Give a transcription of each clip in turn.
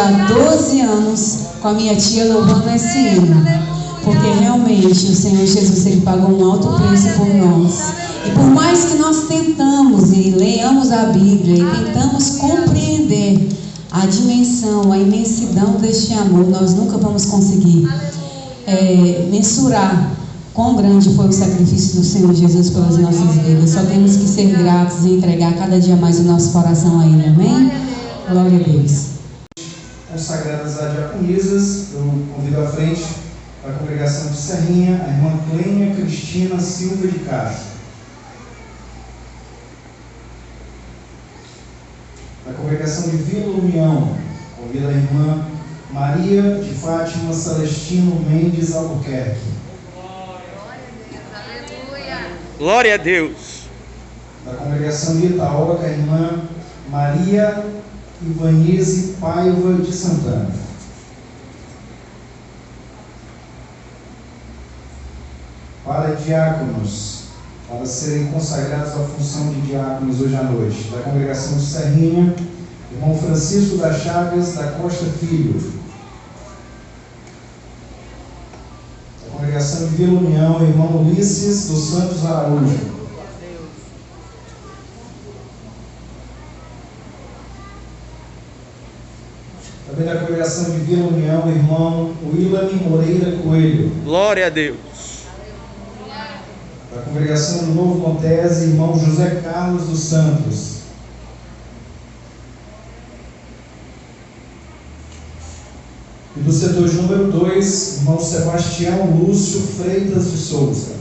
há 12 anos com a minha tia louvando esse hino, porque realmente o Senhor Jesus, Ele pagou um alto preço por nós. E por mais que nós tentamos e leiamos a Bíblia e tentamos compreender a dimensão, a imensidão deste amor, nós nunca vamos conseguir mensurar quão grande foi o sacrifício do Senhor Jesus pelas nossas vidas. Só temos que ser gratos e entregar cada dia mais o nosso coração a Ele. Amém? Glória a Deus. Consagradas a diaconisas, eu convido à frente a congregação de Serrinha, a irmã Clênia Cristina Silva de Castro. A congregação de Vila União, convido a irmã Maria de Fátima Celestino Mendes Albuquerque. Glória a Deus. Da congregação de Itaoca, a irmã Maria Ivanise Paiva de Santana. Para diáconos, para serem consagrados à função de diáconos hoje à noite, da congregação de Serrinha, irmão Francisco das Chagas da Costa Filho. Da congregação de Vila União, irmão Ulisses dos Santos Araújo. Também da congregação de Vila União, irmão Willane Moreira Coelho. Glória a Deus. Da congregação do Novo Montese, irmão José Carlos dos Santos. E do setor de número 2, irmão Sebastião Lúcio Freitas de Souza.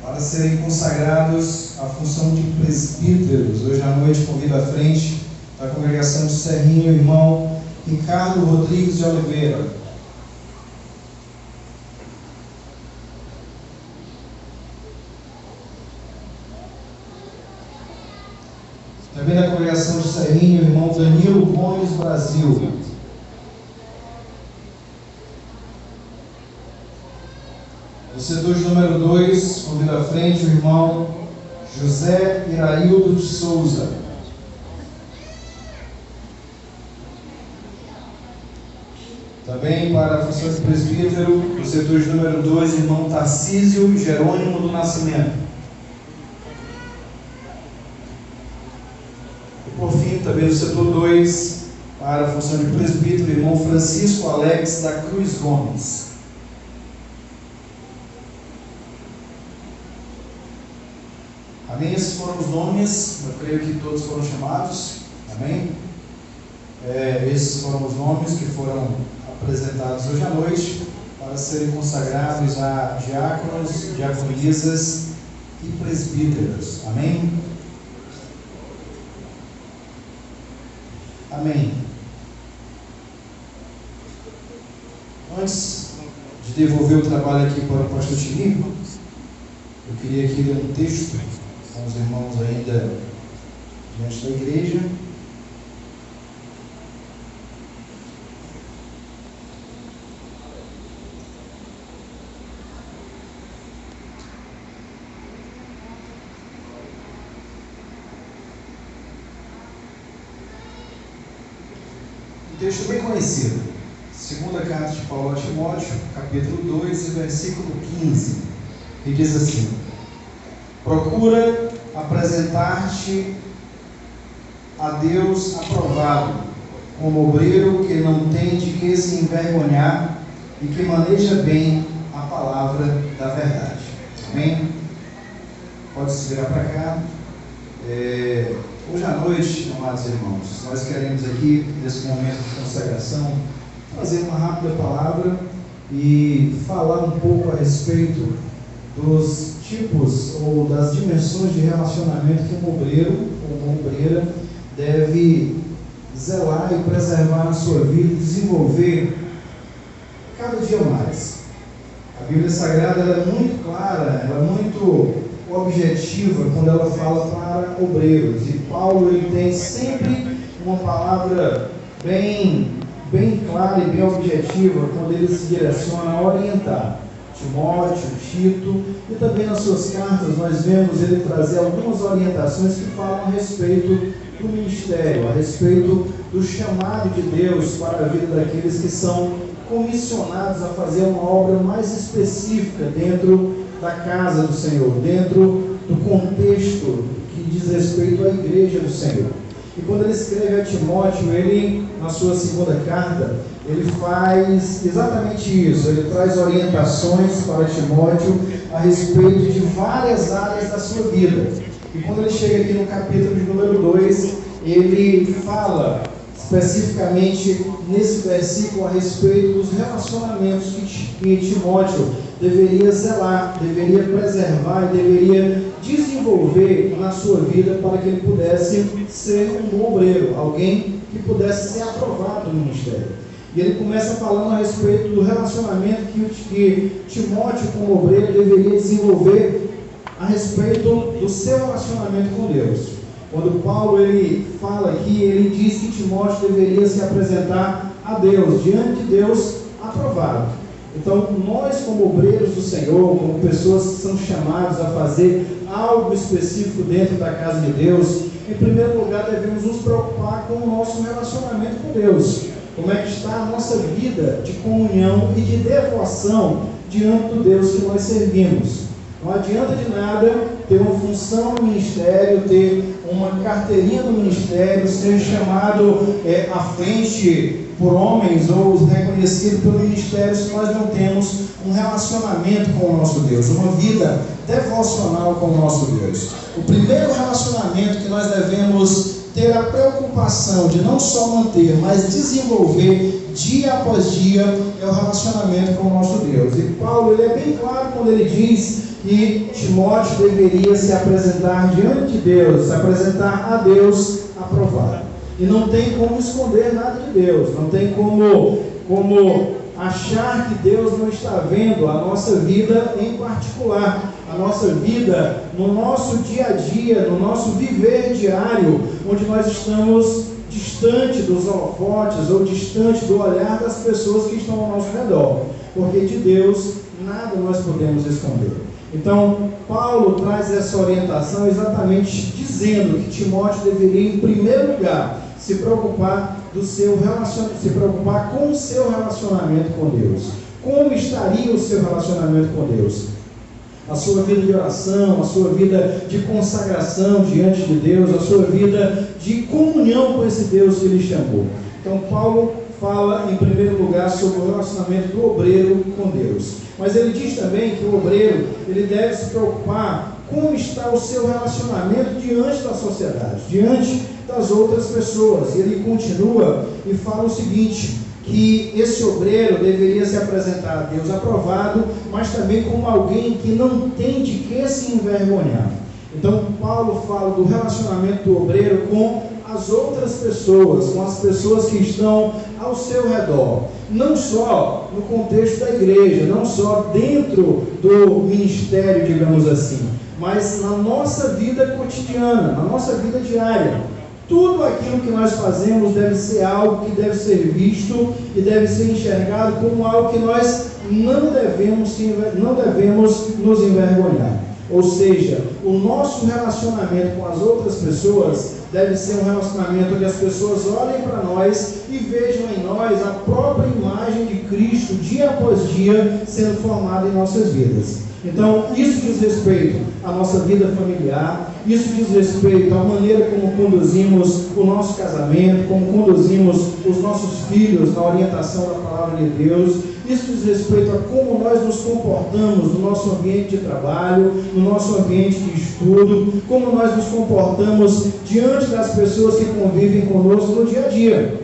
Para serem consagrados à função de presbíteros, hoje à noite convido à frente da congregação de Serrinha, o irmão Ricardo Rodrigues de Oliveira. Também da congregação de Serrinha, o irmão Danilo Gomes Brasil. Do setor de número 2, convido à frente o irmão José Iraildo de Souza. Também para a função de presbítero, do setor de número 2, irmão Tarcísio Jerônimo do Nascimento. E por fim, também do setor 2, para a função de presbítero, irmão Francisco Alex da Cruz Gomes. Amém? Esses foram os nomes, eu creio que todos foram chamados. Amém? Esses foram os nomes que foram apresentados hoje à noite para serem consagrados a diáconos, diaconisas e presbíteros. Amém? Amém. Antes de devolver o trabalho aqui para o pastor Tini, eu queria aqui ler um texto com os irmãos ainda diante da igreja. Texto bem conhecido, segunda carta de Paulo a Timóteo, capítulo 2, versículo 15, e diz assim: procura apresentar-te a Deus aprovado, como obreiro que não tem de que se envergonhar e que maneja bem a palavra da verdade. Amém? Pode se virar para cá. Hoje à noite, amados irmãos, nós queremos aqui, nesse momento de consagração, fazer uma rápida palavra e falar um pouco a respeito dos tipos ou das dimensões de relacionamento que um obreiro ou uma obreira deve zelar e preservar na sua vida e desenvolver cada dia mais. A Bíblia Sagrada ela é muito clara, ela é muito objetiva quando ela fala para obreiros, e Paulo ele tem sempre uma palavra bem clara e bem objetiva quando ele se direciona a orientar Timóteo, Tito, e também nas suas cartas nós vemos ele trazer algumas orientações que falam a respeito do ministério, a respeito do chamado de Deus para a vida daqueles que são comissionados a fazer uma obra mais específica dentro da casa do Senhor, dentro do contexto que diz respeito à igreja do Senhor. E quando ele escreve a Timóteo, ele, na sua segunda carta, ele faz exatamente isso. Ele traz orientações para Timóteo a respeito de várias áreas da sua vida. E quando ele chega aqui no capítulo de número 2, ele fala especificamente nesse versículo a respeito dos relacionamentos que Timóteo deveria zelar, deveria preservar e deveria desenvolver na sua vida para que ele pudesse ser um bom obreiro, alguém que pudesse ser aprovado no ministério. E ele começa falando a respeito do relacionamento que Timóteo, como obreiro, deveria desenvolver a respeito do seu relacionamento com Deus. Quando Paulo ele fala aqui, ele diz que Timóteo deveria se apresentar a Deus, diante de Deus, aprovado. Então, nós como obreiros do Senhor, como pessoas que são chamadas a fazer algo específico dentro da casa de Deus, em primeiro lugar devemos nos preocupar com o nosso relacionamento com Deus. Como é que está a nossa vida de comunhão e de devoção diante do Deus que nós servimos. Não adianta de nada ter uma função no ministério, ter uma carteirinha no ministério, ser chamado à frente por homens ou reconhecido pelo ministério se nós não temos um relacionamento com o nosso Deus, uma vida devocional com o nosso Deus. O primeiro relacionamento que nós devemos ter a preocupação de não só manter, mas desenvolver dia após dia é o relacionamento com o nosso Deus. E Paulo ele é bem claro quando ele diz que Timóteo deveria se apresentar diante de Deus, se apresentar a Deus aprovado. E não tem como esconder nada de Deus, não tem como achar que Deus não está vendo a nossa vida em particular, a nossa vida no nosso dia a dia, no nosso viver diário, onde nós estamos distante dos holofotes ou distante do olhar das pessoas que estão ao nosso redor, porque de Deus nada nós podemos esconder. Então, Paulo traz essa orientação exatamente dizendo que Timóteo deveria, em primeiro lugar, se preocupar com o seu relacionamento com Deus. Como estaria o seu relacionamento com Deus? A sua vida de oração, a sua vida de consagração diante de Deus, a sua vida de comunhão com esse Deus que ele chamou. Então, Paulo fala, em primeiro lugar, sobre o relacionamento do obreiro com Deus. Mas ele diz também que o obreiro ele deve se preocupar como está o seu relacionamento diante da sociedade, diante das outras pessoas. E ele continua e fala o seguinte, que esse obreiro deveria se apresentar a Deus aprovado, mas também como alguém que não tem de que se envergonhar. Então, Paulo fala do relacionamento do obreiro com as outras pessoas, com as pessoas que estão ao seu redor, não só no contexto da igreja, não só dentro do ministério, digamos assim, mas na nossa vida cotidiana, na nossa vida diária. Tudo aquilo que nós fazemos deve ser algo que deve ser visto e deve ser enxergado como algo que nós não devemos nos envergonhar. Ou seja, o nosso relacionamento com as outras pessoas deve ser um relacionamento onde as pessoas olhem para nós e vejam em nós a própria imagem de Cristo, dia após dia, sendo formada em nossas vidas. Então, isso diz respeito à nossa vida familiar, isso diz respeito à maneira como conduzimos o nosso casamento, como conduzimos os nossos filhos na orientação da palavra de Deus. Isso diz respeito a como nós nos comportamos no nosso ambiente de trabalho, no nosso ambiente de estudo, como nós nos comportamos diante das pessoas que convivem conosco no dia a dia.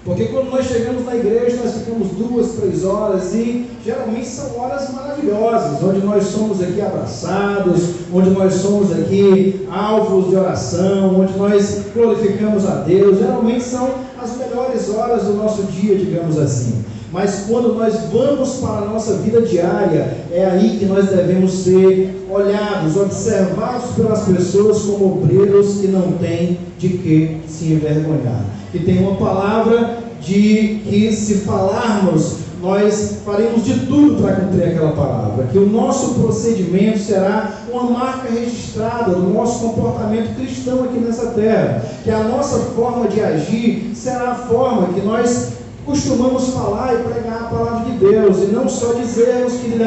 Porque quando nós chegamos na igreja, nós ficamos 2, 3 horas e geralmente são horas maravilhosas, onde nós somos aqui abraçados, onde nós somos aqui alvos de oração, onde nós glorificamos a Deus. Geralmente são as melhores horas do nosso dia, digamos assim. Mas quando nós vamos para a nossa vida diária, é aí que nós devemos ser olhados, observados pelas pessoas como obreiros que não têm de que se envergonhar. Que tem uma palavra de que se falarmos nós faremos de tudo para cumprir aquela palavra, que o nosso procedimento será uma marca registrada do nosso comportamento cristão aqui nessa terra, que a nossa forma de agir será a forma que nós costumamos falar e pregar a palavra de Deus, e não só dizermos que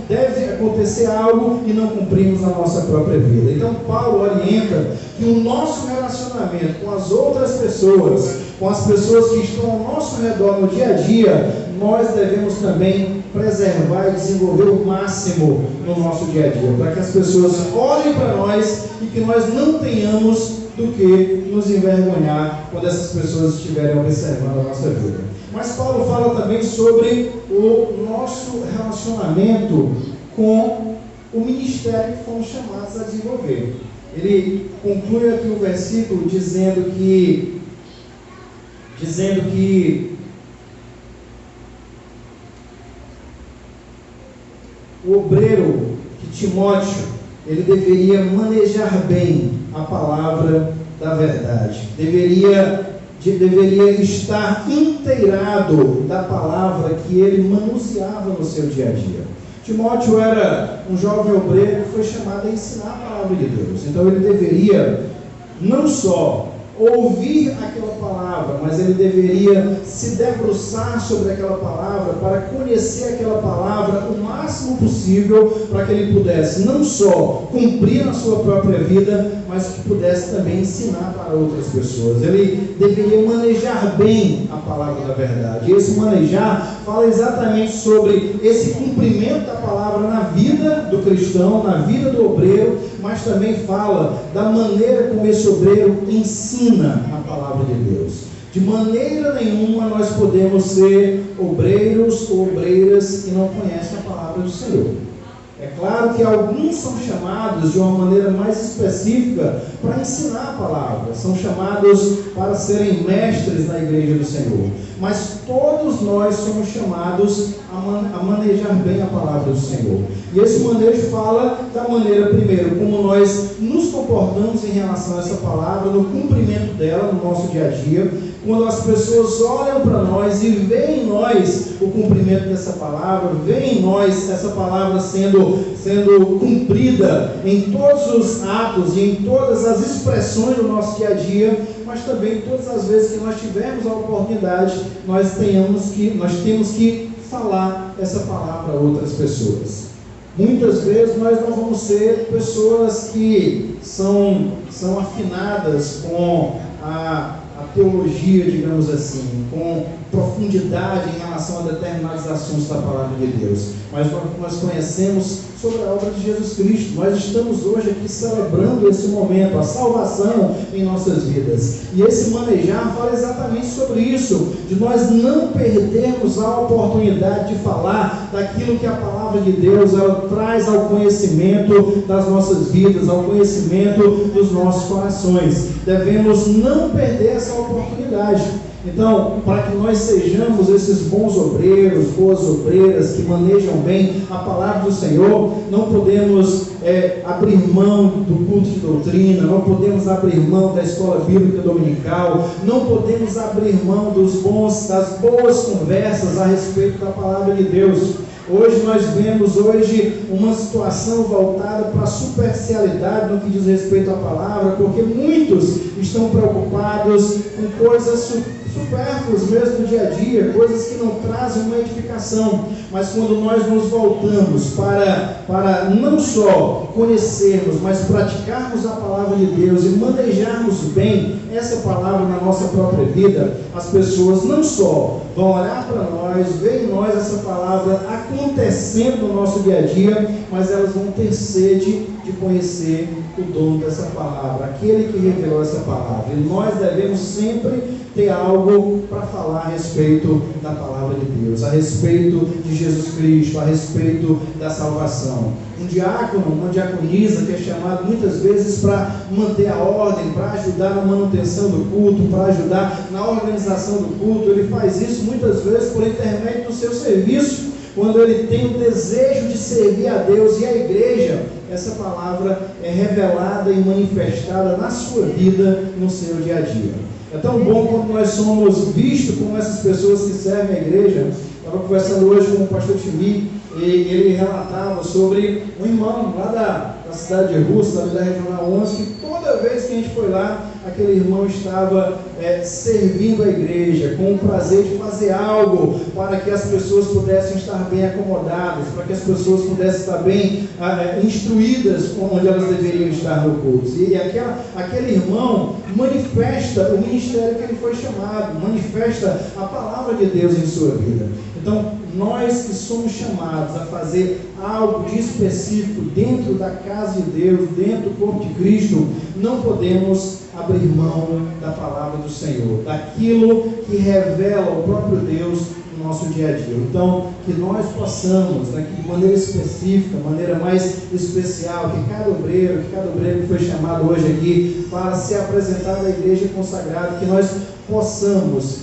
deve acontecer algo e não cumprimos na nossa própria vida. Então Paulo orienta que o nosso relacionamento com as outras pessoas, com as pessoas que estão ao nosso redor no dia a dia, nós devemos também preservar e desenvolver o máximo no nosso dia a dia, para que as pessoas olhem para nós e que nós não tenhamos do que nos envergonhar quando essas pessoas estiverem observando a nossa vida. Mas Paulo fala também sobre o nosso relacionamento com o ministério que fomos chamados a desenvolver. Ele conclui aqui o versículo dizendo que o obreiro, que Timóteo, ele deveria manejar bem a palavra da verdade, deveria estar inteirado da palavra que ele manuseava no seu dia a dia. Timóteo era um jovem obreiro que foi chamado a ensinar a palavra de Deus, então ele deveria não só ouvir aquela palavra, mas ele deveria se debruçar sobre aquela palavra para conhecer aquela palavra o máximo possível, para que ele pudesse não só cumprir na sua própria vida, mas que pudesse também ensinar para outras pessoas. Ele deveria manejar bem a palavra da verdade. E esse manejar fala exatamente sobre esse cumprimento da palavra na vida do cristão, na vida do obreiro, mas também fala da maneira como esse obreiro ensina a palavra de Deus. De maneira nenhuma nós podemos ser obreiros ou obreiras que não conhecem a palavra do Senhor. É claro que alguns são chamados de uma maneira mais específica para ensinar a palavra, são chamados para serem mestres na igreja do Senhor, mas todos nós somos chamados a manejar bem a palavra do Senhor. E esse manejo fala da maneira, primeiro, como nós nos comportamos em relação a essa palavra, no cumprimento dela no nosso dia a dia. Quando as pessoas olham para nós e veem em nós o cumprimento dessa palavra, veem em nós essa palavra sendo cumprida em todos os atos e em todas as expressões do nosso dia a dia, mas também todas as vezes que nós tivermos a oportunidade, nós temos que falar essa palavra a outras pessoas. Muitas vezes nós não vamos ser pessoas que são afinadas com a teologia, digamos assim, com profundidade em relação a determinados assuntos da palavra de Deus, mas nós conhecemos sobre a obra de Jesus Cristo. Nós estamos hoje aqui celebrando esse momento, a salvação em nossas vidas, e esse manejar fala exatamente sobre isso, de nós não perdermos a oportunidade de falar daquilo que a palavra de Deus ela traz ao conhecimento das nossas vidas, ao conhecimento dos nossos corações. Devemos não perder essa oportunidade. Então, para que nós sejamos esses bons obreiros, boas obreiras, que manejam bem a palavra do Senhor, não podemos abrir mão do culto de doutrina, não podemos abrir mão da escola bíblica dominical, não podemos abrir mão das boas conversas a respeito da palavra de Deus. Hoje nós vemos uma situação voltada para a superficialidade no que diz respeito à palavra, porque muitos estão preocupados com coisas supérfluas mesmo do dia a dia, coisas que não trazem uma edificação. Mas quando nós nos voltamos para não só conhecermos, mas praticarmos a palavra de Deus e manejarmos bem essa palavra na nossa própria vida, as pessoas não só vão olhar para nós, ver em nós essa palavra acontecendo no nosso dia a dia, mas elas vão ter sede de conhecer o dono dessa palavra, aquele que revelou essa palavra. E nós devemos sempre ter algo para falar a respeito da palavra de Deus, a respeito de Jesus Cristo, a respeito da salvação. Um diácono, uma diaconisa que é chamado muitas vezes para manter a ordem, para ajudar na manutenção do culto, para ajudar na organização do culto, ele faz isso muitas vezes por intermédio do seu serviço, quando ele tem o desejo de servir a Deus e a igreja. Essa palavra é revelada e manifestada na sua vida, no seu dia a dia. É tão bom quando nós somos vistos como essas pessoas que servem a igreja, Estava conversando hoje com o pastor Chimi, e ele relatava sobre um irmão lá da cidade de Russa, da Regional 11, que toda vez que a gente foi lá, aquele irmão estava servindo a igreja, com o prazer de fazer algo para que as pessoas pudessem estar bem acomodadas, para que as pessoas pudessem estar bem instruídas onde elas deveriam estar no culto. E aquele irmão manifesta o ministério que ele foi chamado, manifesta a palavra de Deus em sua vida. Então, nós que somos chamados a fazer algo de específico dentro da casa de Deus, dentro do corpo de Cristo, não podemos abrir mão da palavra do Senhor, daquilo que revela o próprio Deus no nosso dia a dia. Então, que nós possamos, de maneira específica, maneira mais especial, que cada obreiro que foi chamado hoje aqui para se apresentar na igreja consagrada, que nós possamos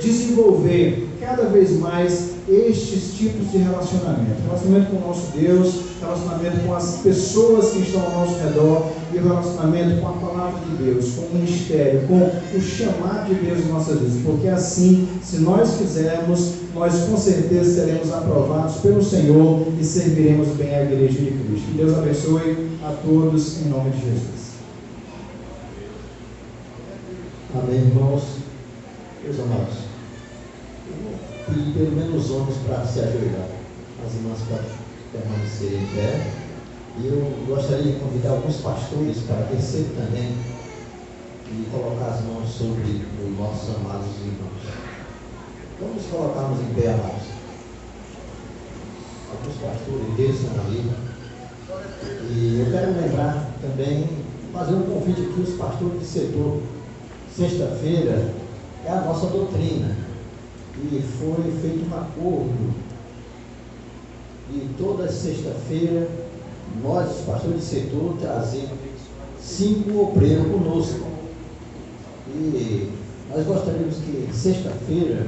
desenvolver cada vez mais estes tipos de relacionamento com o nosso Deus, relacionamento com as pessoas que estão ao nosso redor, e relacionamento com a palavra de Deus, com o ministério, com o chamado de Deus em nossas vidas, porque assim, se nós fizermos, nós com certeza seremos aprovados pelo Senhor e serviremos bem a igreja de Cristo. Que Deus abençoe a todos em nome de Jesus. Amém, irmãos. Meus amados, pedir pelo menos os homens para se ajoelhar, as irmãs para permanecerem em pé. E eu gostaria de convidar alguns pastores para descer também e colocar as mãos sobre os nossos amados irmãos. Vamos colocarmos em pé, amados. Alguns pastores desçam ali. E eu quero lembrar também, fazer um convite aqui aos pastores de setor. Sexta-feira é a nossa doutrina. E foi feito um acordo. E toda sexta-feira, nós, os pastores de setor, trazemos 5 obreiros conosco. E nós gostaríamos que sexta-feira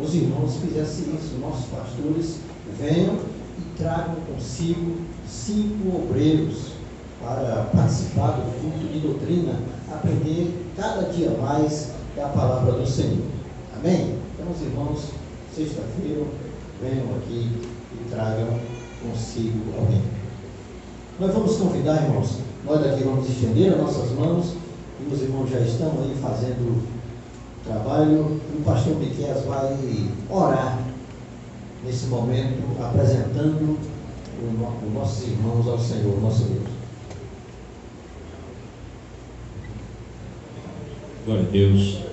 os irmãos fizessem isso. Nossos pastores venham e tragam consigo 5 obreiros para participar do culto de doutrina, aprender cada dia mais da palavra do Senhor. Amém? Então, os irmãos, sexta-feira, venham aqui e tragam consigo alguém. Nós vamos convidar, irmãos, nós daqui vamos estender as nossas mãos, e os irmãos já estão aí fazendo trabalho, e o pastor Miqueias vai orar nesse momento, apresentando os nossos irmãos ao Senhor, nosso Deus. Glória a Deus.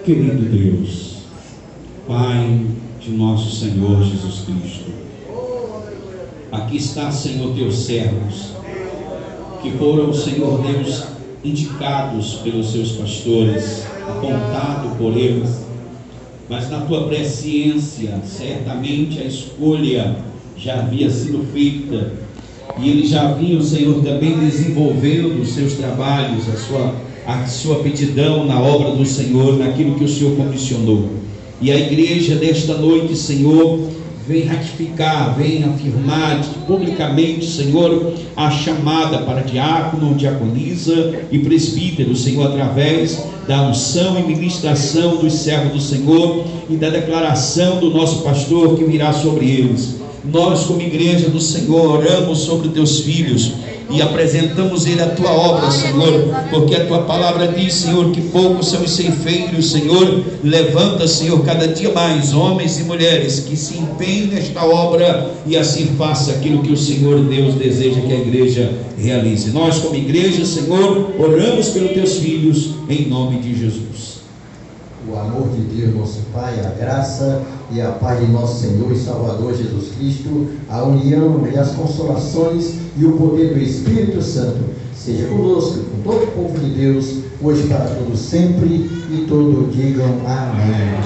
Querido Deus, Pai de nosso Senhor Jesus Cristo, aqui está, Senhor, teus servos, que foram, Senhor Deus, indicados pelos seus pastores, apontados por eles, mas na tua presciência, certamente a escolha já havia sido feita, e eles já vinham, Senhor, também desenvolvendo os seus trabalhos, a sua aptidão na obra do Senhor, naquilo que o Senhor comissionou. E a igreja desta noite, Senhor, vem ratificar, vem afirmar publicamente, Senhor, a chamada para diácono, diaconisa e presbítero, Senhor, através da unção e ministração dos servos do Senhor e da declaração do nosso pastor que virá sobre eles. Nós, como igreja do Senhor, oramos sobre os teus filhos e apresentamos ele a tua obra, Senhor, porque a tua palavra diz, Senhor, que poucos são os ceifeiros. Senhor, levanta, Senhor, cada dia mais homens e mulheres que se empenhem nesta obra e assim faça aquilo que o Senhor Deus deseja que a igreja realize. Nós, como igreja, Senhor, oramos pelos teus filhos em nome de Jesus. O amor de Deus, nosso Pai, a graça e a paz de nosso Senhor e Salvador Jesus Cristo, a união e as consolações e o poder do Espírito Santo seja conosco, com todo o povo de Deus, hoje para todos sempre, e todos digam amém.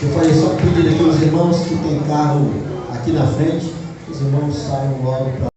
Eu falei só pedir aqui aos irmãos que tem carro aqui na frente, os irmãos saiam logo para